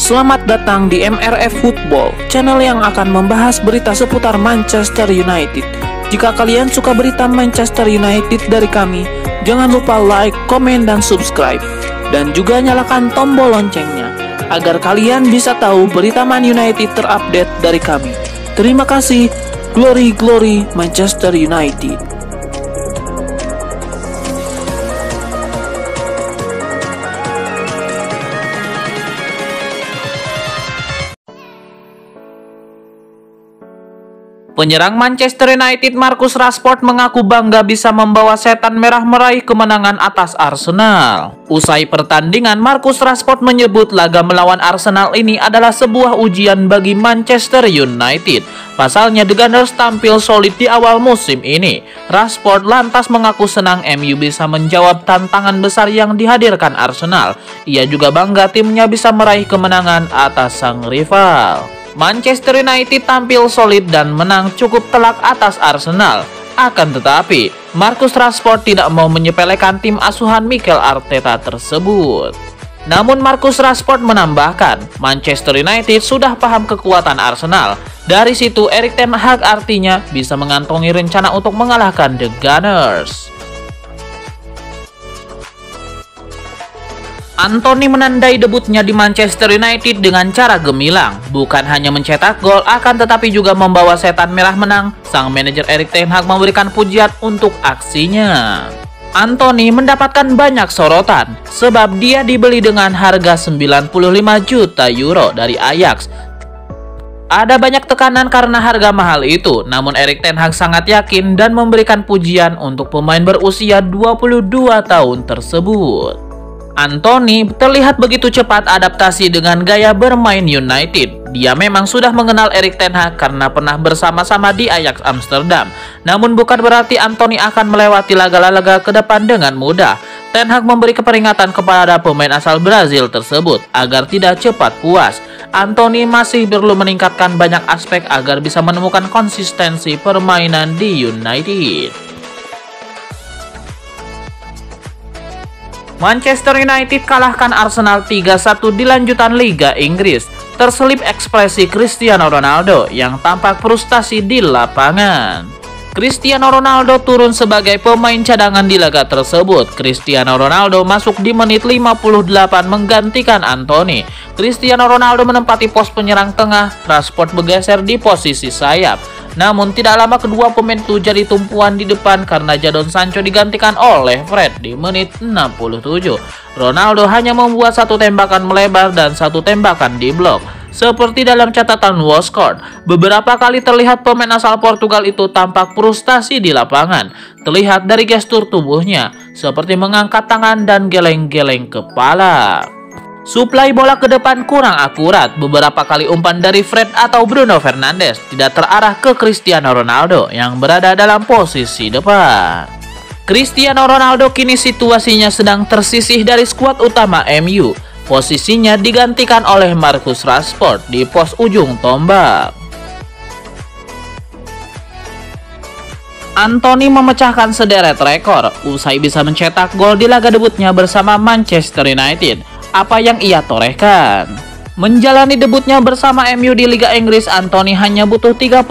Selamat datang di MRF Football, channel yang akan membahas berita seputar Manchester United. Jika kalian suka berita Manchester United dari kami, jangan lupa like, komen, dan subscribe. Dan juga nyalakan tombol loncengnya, agar kalian bisa tahu berita Man United terupdate dari kami. Terima kasih, Glory Glory Manchester United. Penyerang Manchester United Marcus Rashford mengaku bangga bisa membawa setan merah meraih kemenangan atas Arsenal. Usai pertandingan, Marcus Rashford menyebut laga melawan Arsenal ini adalah sebuah ujian bagi Manchester United. Pasalnya, The Gunners tampil solid di awal musim ini. Rashford lantas mengaku senang MU bisa menjawab tantangan besar yang dihadirkan Arsenal. Ia juga bangga timnya bisa meraih kemenangan atas sang rival. Manchester United tampil solid dan menang cukup telak atas Arsenal. Akan tetapi, Marcus Rashford tidak mau menyepelekan tim asuhan Mikel Arteta tersebut. Namun Marcus Rashford menambahkan, Manchester United sudah paham kekuatan Arsenal. Dari situ, Erik ten Hag artinya bisa mengantongi rencana untuk mengalahkan The Gunners. Anthony menandai debutnya di Manchester United dengan cara gemilang. Bukan hanya mencetak gol, akan tetapi juga membawa setan merah menang. Sang manajer Erik ten Hag memberikan pujian untuk aksinya. Anthony mendapatkan banyak sorotan, sebab dia dibeli dengan harga 95 juta euro dari Ajax. Ada banyak tekanan karena harga mahal itu, namun Erik ten Hag sangat yakin dan memberikan pujian untuk pemain berusia 22 tahun tersebut. Anthony terlihat begitu cepat adaptasi dengan gaya bermain United. Dia memang sudah mengenal Erik ten Hag karena pernah bersama-sama di Ajax Amsterdam. Namun bukan berarti Anthony akan melewati laga-laga ke depan dengan mudah. Ten Hag memberi peringatan kepada pemain asal Brazil tersebut agar tidak cepat puas. Anthony masih perlu meningkatkan banyak aspek agar bisa menemukan konsistensi permainan di United. Manchester United kalahkan Arsenal 3-1 di lanjutan Liga Inggris. Terselip ekspresi Cristiano Ronaldo yang tampak frustasi di lapangan. Cristiano Ronaldo turun sebagai pemain cadangan di laga tersebut. Cristiano Ronaldo masuk di menit 58 menggantikan Anthony. Cristiano Ronaldo menempati pos penyerang tengah, Rashford bergeser di posisi sayap. Namun tidak lama kedua pemain itu jadi tumpuan di depan karena Jadon Sancho digantikan oleh Fred di menit 67. Ronaldo hanya membuat satu tembakan melebar dan satu tembakan di blok. Seperti dalam catatan WhoScored, beberapa kali terlihat pemain asal Portugal itu tampak frustasi di lapangan. Terlihat dari gestur tubuhnya, seperti mengangkat tangan dan geleng-geleng kepala. Suplai bola ke depan kurang akurat. Beberapa kali umpan dari Fred atau Bruno Fernandes tidak terarah ke Cristiano Ronaldo yang berada dalam posisi depan. Cristiano Ronaldo kini situasinya sedang tersisih dari skuad utama MU. Posisinya digantikan oleh Marcus Rashford di pos ujung tombak. Anthony memecahkan sederet rekor usai bisa mencetak gol di laga debutnya bersama Manchester United. Apa yang ia torehkan? Menjalani debutnya bersama MU di Liga Inggris, Anthony hanya butuh 35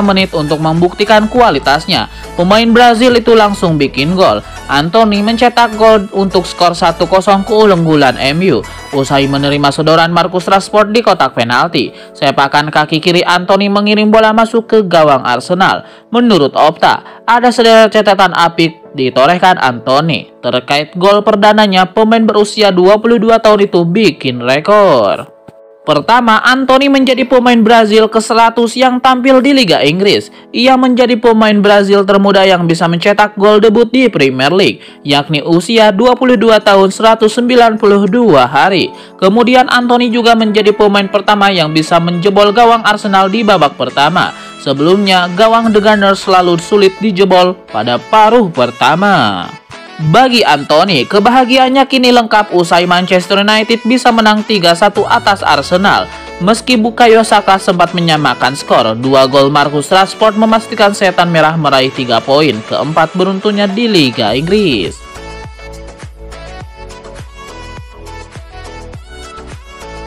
menit untuk membuktikan kualitasnya. Pemain Brazil itu langsung bikin gol. Anthony mencetak gol untuk skor 1-0 keunggulan MU. Usai menerima sodoran Marcus Rashford di kotak penalti, sepakan kaki kiri Anthony mengirim bola masuk ke gawang Arsenal. Menurut Opta, ada sederet catatan apik ditorehkan Anthony. Terkait gol perdananya, pemain berusia 22 tahun itu bikin rekor. Pertama, Anthony menjadi pemain Brazil ke-100 yang tampil di Liga Inggris. Ia menjadi pemain Brazil termuda yang bisa mencetak gol debut di Premier League, yakni usia 22 tahun 192 hari. Kemudian Anthony juga menjadi pemain pertama yang bisa menjebol gawang Arsenal di babak pertama. Sebelumnya, gawang The Gunners selalu sulit dijebol pada paruh pertama. Bagi Anthony, kebahagiaannya kini lengkap usai Manchester United bisa menang 3-1 atas Arsenal. Meski Bukayo Saka sempat menyamakan skor, 2 gol Marcus Rashford memastikan setan merah meraih 3 poin keempat beruntunya di Liga Inggris.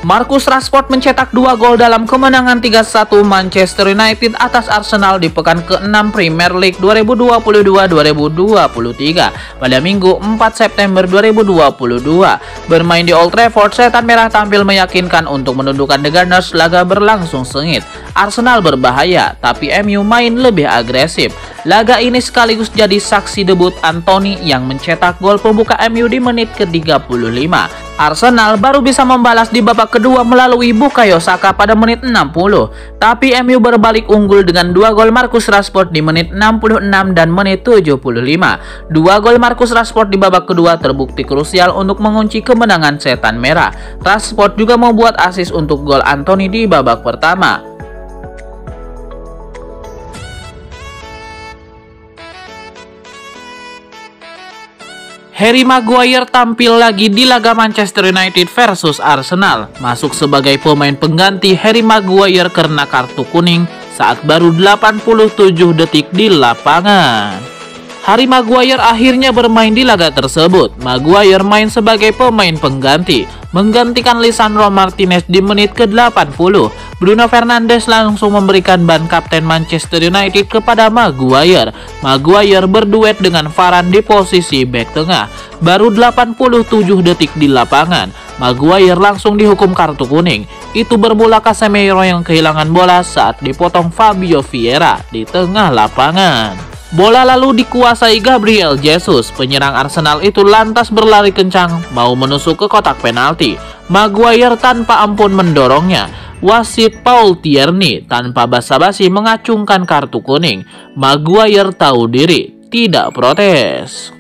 Marcus Rashford mencetak 2 gol dalam kemenangan 3-1 Manchester United atas Arsenal di pekan ke-6 Premier League 2022-2023 pada Minggu 4 September 2022. Bermain di Old Trafford, Setan Merah tampil meyakinkan untuk menundukkan The Gunners. Laga berlangsung sengit. Arsenal berbahaya, tapi MU main lebih agresif. Laga ini sekaligus jadi saksi debut Anthony yang mencetak gol pembuka MU di menit ke-35. Arsenal baru bisa membalas di babak kedua melalui Bukayo Saka pada menit 60. Tapi MU berbalik unggul dengan 2 gol Marcus Rashford di menit 66 dan menit 75. 2 gol Marcus Rashford di babak kedua terbukti krusial untuk mengunci kemenangan Setan Merah. Rashford juga membuat assist untuk gol Anthony di babak pertama. Harry Maguire tampil lagi di laga Manchester United versus Arsenal. Masuk sebagai pemain pengganti Harry Maguire karena kartu kuning saat baru 87 detik di lapangan. Harry Maguire akhirnya bermain di laga tersebut. Maguire main sebagai pemain pengganti, menggantikan Lisandro Martinez di menit ke-80. Bruno Fernandes langsung memberikan ban kapten Manchester United kepada Maguire. Maguire berduet dengan Varane di posisi bek tengah. Baru 87 detik di lapangan, Maguire langsung dihukum kartu kuning. Itu bermula Casemiro yang kehilangan bola saat dipotong Fabio Vieira di tengah lapangan. Bola lalu dikuasai Gabriel Jesus. Penyerang Arsenal itu lantas berlari kencang mau menusuk ke kotak penalti. Maguire tanpa ampun mendorongnya. Wasit Paul Tierney tanpa basa-basi mengacungkan kartu kuning. Maguire tahu diri, tidak protes.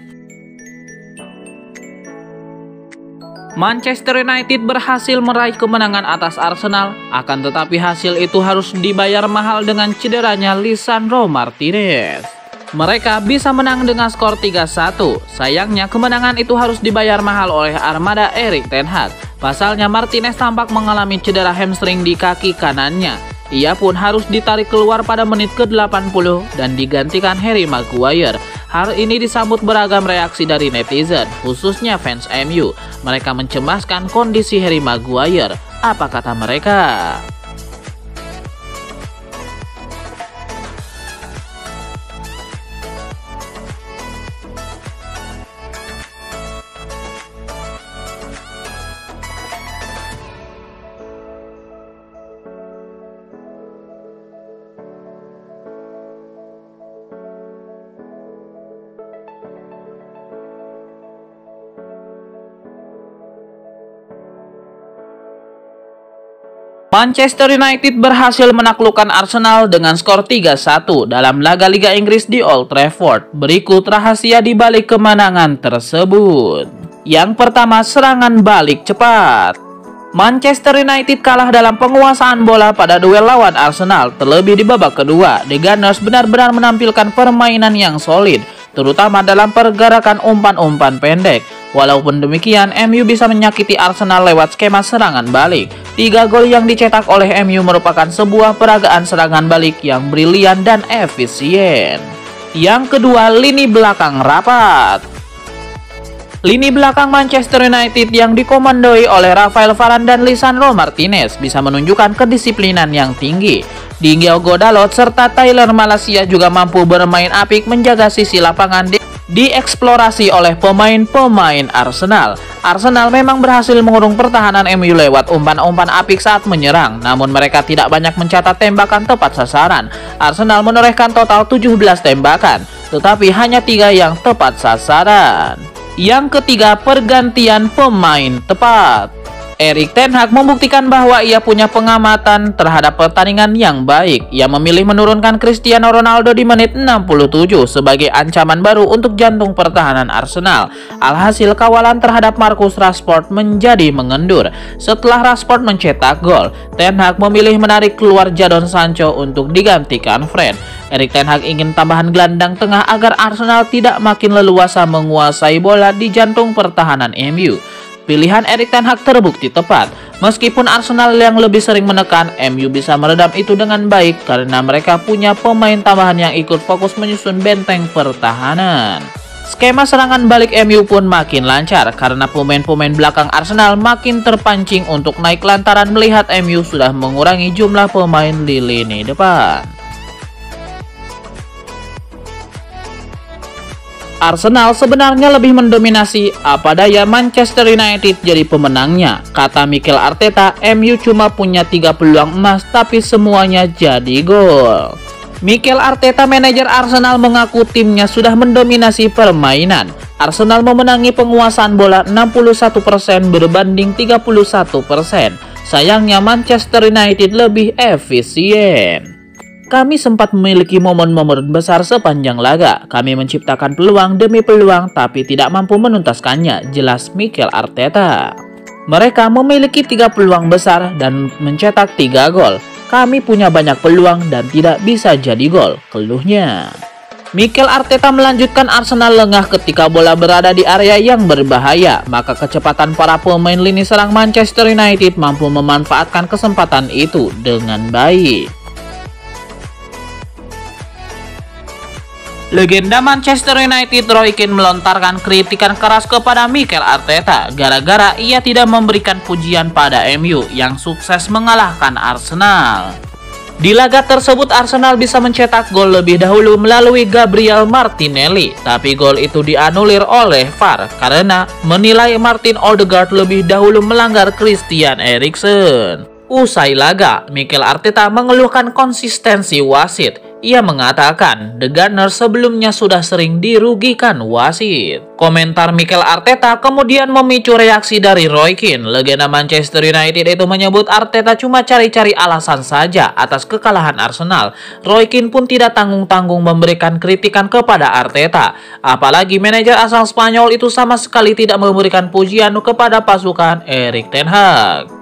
Manchester United berhasil meraih kemenangan atas Arsenal, akan tetapi hasil itu harus dibayar mahal dengan cederanya Lisandro Martinez. Mereka bisa menang dengan skor 3-1. Sayangnya kemenangan itu harus dibayar mahal oleh armada Erik ten Hag. Pasalnya Martinez tampak mengalami cedera hamstring di kaki kanannya. Ia pun harus ditarik keluar pada menit ke-80 dan digantikan Harry Maguire. Hal ini disambut beragam reaksi dari netizen, khususnya fans MU. Mereka mencemaskan kondisi Harry Maguire. Apa kata mereka? Manchester United berhasil menaklukkan Arsenal dengan skor 3-1 dalam laga Liga Inggris di Old Trafford. Berikut rahasia di balik kemenangan tersebut. Yang pertama, serangan balik cepat. Manchester United kalah dalam penguasaan bola pada duel lawan Arsenal. Terlebih di babak kedua, The Gunners benar-benar menampilkan permainan yang solid, terutama dalam pergerakan umpan-umpan pendek. Walaupun demikian, MU bisa menyakiti Arsenal lewat skema serangan balik. 3 gol yang dicetak oleh MU merupakan sebuah peragaan serangan balik yang brilian dan efisien. Yang kedua, lini belakang rapat. Lini belakang Manchester United yang dikomandoi oleh Rafael Varane dan Lisandro Martinez bisa menunjukkan kedisiplinan yang tinggi. Diogo Dalot serta Tyler Malacia juga mampu bermain apik menjaga sisi lapangan dieksplorasi oleh pemain-pemain Arsenal. Arsenal memang berhasil mengurung pertahanan MU lewat umpan-umpan apik saat menyerang, namun mereka tidak banyak mencatat tembakan tepat sasaran. Arsenal menorehkan total 17 tembakan, tetapi hanya 3 yang tepat sasaran. Yang ketiga, pergantian pemain tepat. Erik ten Hag membuktikan bahwa ia punya pengamatan terhadap pertandingan yang baik. Ia memilih menurunkan Cristiano Ronaldo di menit 67 sebagai ancaman baru untuk jantung pertahanan Arsenal. Alhasil kawalan terhadap Marcus Rashford menjadi mengendur. Setelah Rashford mencetak gol, ten Hag memilih menarik keluar Jadon Sancho untuk digantikan Fred. Erik ten Hag ingin tambahan gelandang tengah agar Arsenal tidak makin leluasa menguasai bola di jantung pertahanan MU. Pilihan Erik ten Hag terbukti tepat. Meskipun Arsenal yang lebih sering menekan, MU bisa meredam itu dengan baik karena mereka punya pemain tambahan yang ikut fokus menyusun benteng pertahanan. Skema serangan balik MU pun makin lancar karena pemain-pemain belakang Arsenal makin terpancing untuk naik lantaran melihat MU sudah mengurangi jumlah pemain di lini depan. Arsenal sebenarnya lebih mendominasi, apa daya Manchester United jadi pemenangnya. Kata Mikel Arteta, MU cuma punya 3 peluang emas tapi semuanya jadi gol. Mikel Arteta, manajer Arsenal, mengaku timnya sudah mendominasi permainan. Arsenal memenangi penguasaan bola 61% berbanding 31%. Sayangnya Manchester United lebih efisien. Kami sempat memiliki momen-momen besar sepanjang laga. Kami menciptakan peluang demi peluang tapi tidak mampu menuntaskannya, jelas Mikel Arteta. Mereka memiliki 3 peluang besar dan mencetak 3 gol. Kami punya banyak peluang dan tidak bisa jadi gol, keluhnya. Mikel Arteta melanjutkan, Arsenal lengah ketika bola berada di area yang berbahaya, maka kecepatan para pemain lini serang Manchester United mampu memanfaatkan kesempatan itu dengan baik. Legenda Manchester United Roy Keane melontarkan kritikan keras kepada Mikel Arteta gara-gara ia tidak memberikan pujian pada MU yang sukses mengalahkan Arsenal. Di laga tersebut Arsenal bisa mencetak gol lebih dahulu melalui Gabriel Martinelli, tapi gol itu dianulir oleh VAR karena menilai Martin Odegaard lebih dahulu melanggar Christian Eriksen. Usai laga, Mikel Arteta mengeluhkan konsistensi wasit. Ia mengatakan, The Gunners sebelumnya sudah sering dirugikan wasit. Komentar Mikel Arteta kemudian memicu reaksi dari Roy Keane. Legenda Manchester United itu menyebut Arteta cuma cari-cari alasan saja atas kekalahan Arsenal. Roy Keane pun tidak tanggung-tanggung memberikan kritikan kepada Arteta. Apalagi manajer asal Spanyol itu sama sekali tidak memberikan pujian kepada pasukan Erik ten Hag.